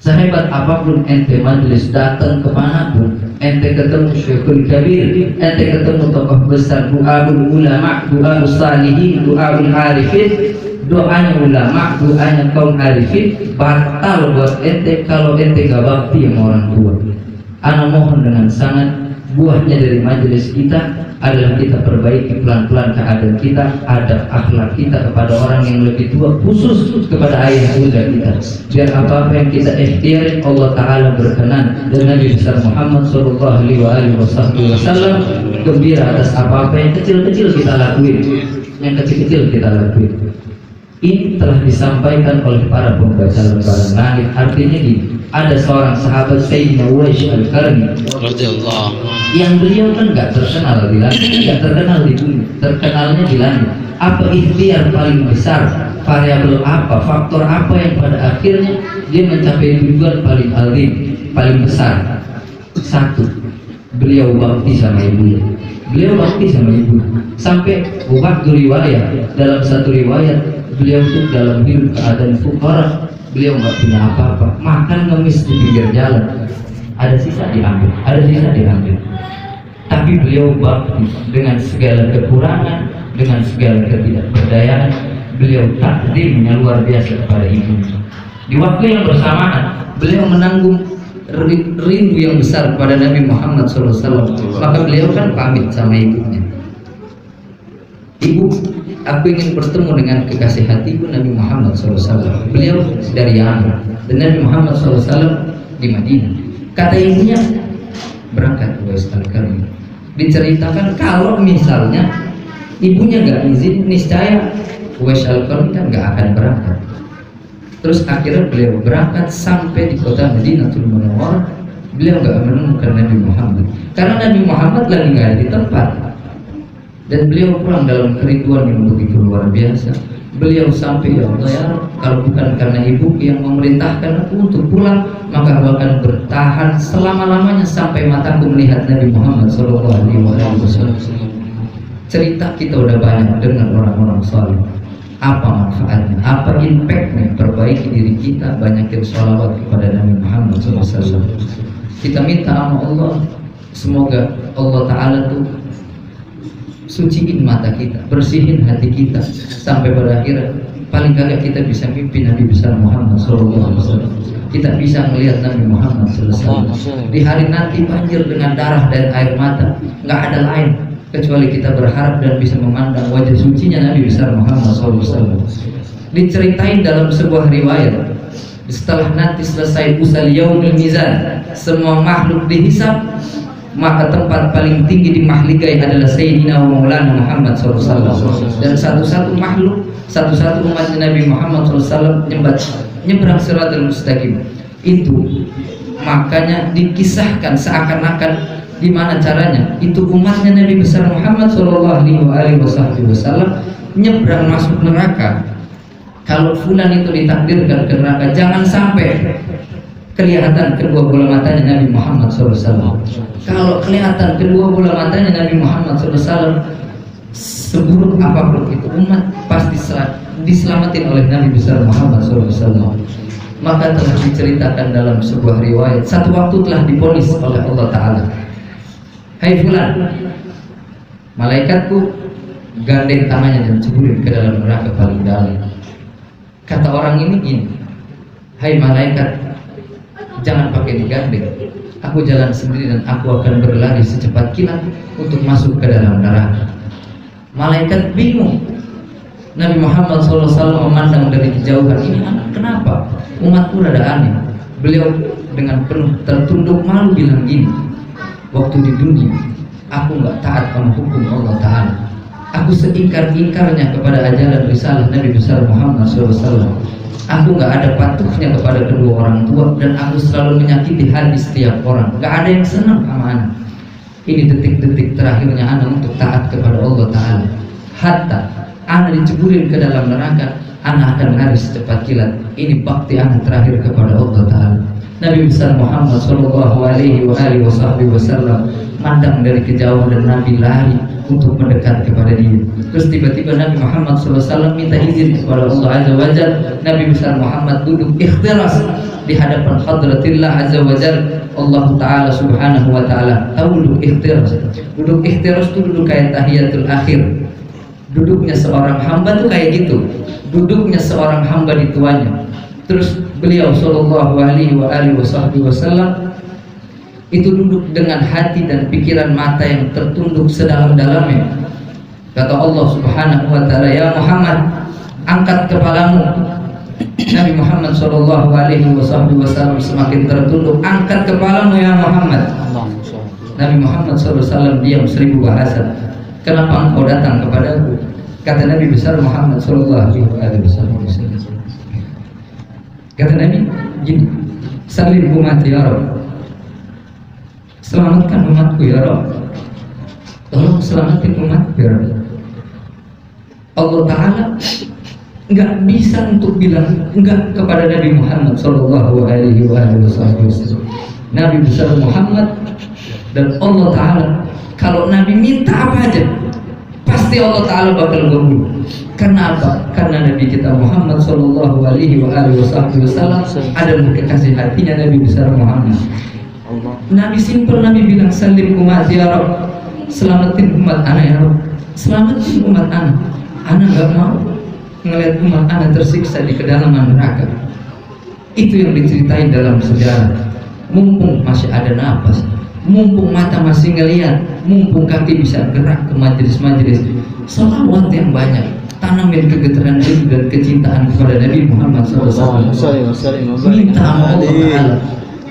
Sehebat apapun ente majelis datang kemanapun, ente ketemu Syekhul Kabir, ente ketemu tokoh besar, du'aul ulama, du'aul salihin, du'aul arifin, doanya ulama, doanya kaum arifin batal buat ente kalau ente gak bakti sama orang tua. Ana mohon dengan sangat, buahnya dari majelis kita adalah kita perbaiki pelan-pelan keadaan kita, adab akhlak kita kepada orang yang lebih tua, khusus kepada ayah bunda kita, biar apa-apa yang kita ikhtiar Allah Ta'ala berkenan, dan Nabi besar Muhammad Sallallahu Alaihi Wasallam gembira atas apa-apa yang kecil-kecil kita lakuin, yang kecil-kecil kita lakuin. Ini telah disampaikan oleh para pembaca lembaran langit. Artinya gini, ada seorang sahabat Sayyidina Uwais Al-Qarni yang beliau kan gak terkenal di langit, gak terkenal di bumi, terkenalnya di langit. Apa ikhtiar paling besar, variabel apa, faktor apa yang pada akhirnya dia mencapai tujuan paling azim, paling besar? Satu, beliau bakti sama ibunya. Beliau bakti sama ibu sampai waktu riwayat, dalam satu riwayat beliau itu dalam hidup keadaan fukara, beliau nggak punya apa-apa, makan ngemis di pinggir jalan, ada sisa diambil, ada sisa diambil. Tapi beliau bakti dengan segala kekurangan, dengan segala ketidakberdayaan, beliau takdimnya luar biasa kepada ibu. Di waktu yang bersamaan, beliau menanggung rindu yang besar kepada Nabi Muhammad SAW. Maka beliau kan pamit sama ibunya. Ibu, aku ingin bertemu dengan kekasih hatiku Nabi Muhammad SAW. Beliau dari Yaman dan Nabi Muhammad SAW di Madinah. Kata ibunya, berangkat Uwais Al-Qarni. Diceritakan kalau misalnya ibunya nggak izin, niscaya Uwais Al-Qarni kan nggak akan berangkat. Terus akhirnya beliau berangkat sampai di kota Madinatul Munawwarah. Beliau nggak menemukan Nabi Muhammad karena Nabi Muhammad lagi nggak ada di tempat. Dan beliau pulang dalam kerinduan yang begitu luar biasa. Beliau sampai, ya Allah ya, kalau bukan karena ibu yang memerintahkan aku untuk pulang, maka aku akan bertahan selama-lamanya sampai mataku melihat Nabi Muhammad SAW. Cerita kita udah banyak dengan orang-orang saleh. Apa manfaatnya? Apa impactnya? Perbaiki diri kita, banyakin sholawat kepada Nabi Muhammad SAW. Kita minta sama Allah, semoga Allah Ta'ala tuh suciin mata kita, bersihin hati kita, sampai pada akhirnya paling kagak kita bisa mimpi Nabi besar Muhammad SAW. Kita bisa melihat Nabi Muhammad SAW. Di hari nanti banjir dengan darah dan air mata, nggak ada lain kecuali kita berharap dan bisa memandang wajah sucinya Nabi besar Muhammad SAW. Diceritain dalam sebuah riwayat, setelah nanti selesai usal yaumil mizan, semua makhluk dihisab, maka tempat paling tinggi di mahligai adalah Sayyidina wa Maulana Muhammad SAW. Dan satu-satu makhluk, satu-satu umat Nabi Muhammad SAW nyebrang Siratal Mustaqim. Itu makanya dikisahkan seakan-akan gimana caranya itu umatnya Nabi besar Muhammad SAW nyebrang masuk neraka. Kalau fulan itu ditakdirkan ke neraka, jangan sampai kelihatan kedua bola matanya Nabi Muhammad SAW. Kalau kelihatan kedua bola matanya Nabi Muhammad SAW, seburuk apapun itu umat pasti diselamatin oleh Nabi besar Muhammad SAW. Maka telah diceritakan dalam sebuah riwayat, satu waktu telah diponis oleh Allah Ta'ala, hai fulan, malaikatku gandeng tangannya dan ceburin ke dalam neraka paling dalam. Kata orang ini gini, hai malaikat, jangan pakai digandeng, aku jalan sendiri dan aku akan berlari secepat kilat untuk masuk ke dalam neraka. Malaikat bingung. Nabi Muhammad SAW memandang dari kejauhan, ini anak kenapa? Umatku rada aneh. Beliau dengan penuh tertunduk malu bilang gini, waktu di dunia aku nggak taat sama hukum Allah Ta'ala, aku seingkar-ingkarnya kepada ajaran risalah Nabi besar Muhammad SAW. Aku gak ada patuhnya kepada kedua orang tua, dan aku selalu menyakiti hati setiap orang. Gak ada yang senang sama anak. Ini detik-detik terakhirnya anak untuk taat kepada Allah Ta'ala. Hatta anak diceburin ke dalam neraka, anak akan lari secepat kilat. Ini bakti anak terakhir kepada Allah Ta'ala. Nabi besar Muhammad SAW mandang dari kejauhan dan Nabi lari untuk mendekat kepada dia. Terus tiba-tiba Nabi Muhammad SAW minta izin kepada Allah Azza wa Jalla. Nabi besar Muhammad duduk ikhtiras di hadapan hadratillah Azza wa Jalla. Allah Ta'ala subhanahu wa ta'ala tahu duduk ikhtiras. Duduk ikhtiras itu duduk kayak tahiyatul akhir. Duduknya seorang hamba tuh kayak gitu. Duduknya seorang hamba di tuanya. Terus beliau sallallahu alaihi wasallam itu duduk dengan hati dan pikiran mata yang tertunduk sedalam-dalamnya. Kata Allah Subhanahu wa taala, "Ya Muhammad, angkat kepalamu." Nabi Muhammad sallallahu alaihi wasallam semakin tertunduk, "Angkat kepalamu ya Muhammad." Nabi Muhammad SAW diam 1000 bahasa. "Kenapa engkau datang kepadaku?" Kata Nabi besar Muhammad sallallahu alaihi wasallam. Kata Nabi, "Gini, salim ummati ya Rabb. Selamatkan umatku ya Rabb. Tolong selamatin umatku ya Rabb." Allah Ta'ala nggak bisa untuk bilang enggak kepada Nabi Muhammad sallallahu alaihi wasallam. Nabi besar Muhammad dan Allah Ta'ala kalau Nabi minta apa aja pasti Allah Ta'ala bakal kabul. Karena apa? Karena Nabi kita Muhammad sallallahu alaihi wasallam adalah kekasih hatinya Nabi besar Muhammad. Nabi simpel, Nabi bilang salim umat ya Rabb, selamatin umat anak ya Rabb, selamatin umat anak. Anak gak mau ngelihat umat anak tersiksa di kedalaman neraka. Itu yang diceritain dalam sejarah. Mumpung masih ada nafas, mumpung mata masih ngelihat, mumpung kaki bisa gerak ke majelis-majelis, salawat yang banyak, tanamin kegetaran rindu dan kecintaan kepada Nabi Muhammad SAW. Minta sama Allah Ta'ala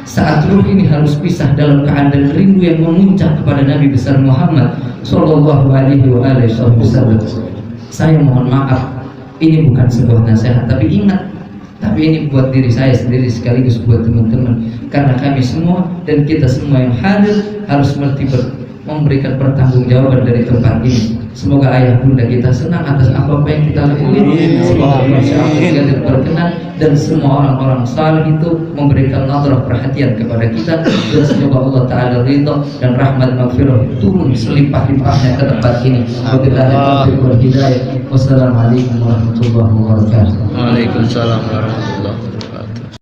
saat ruh ini harus pisah dalam keadaan rindu yang memuncak kepada Nabi besar Muhammad sallallahu alaihi wasallam. Saya mohon maaf, ini bukan sebuah nasihat, tapi ingat, tapi ini buat diri saya sendiri sekaligus buat teman-teman, karena kami semua dan kita semua yang hadir harus memberikan pertanggungjawaban dari tempat ini. Semoga ayah bunda kita senang atas apa-apa yang kita lakukan. Semoga masyarakat kita berkenan dan semua orang-orang saleh itu memberikan nadrah perhatian kepada kita, dan semoga Allah Ta'ala ridha dan rahmat maghfirah turun selimpah-limpahnya ke tempat ini. Wabillahi taufiq wal hidayah. Wassalamualaikum warahmatullahi wabarakatuh. Waalaikumsalam warahmatullahi wabarakatuh.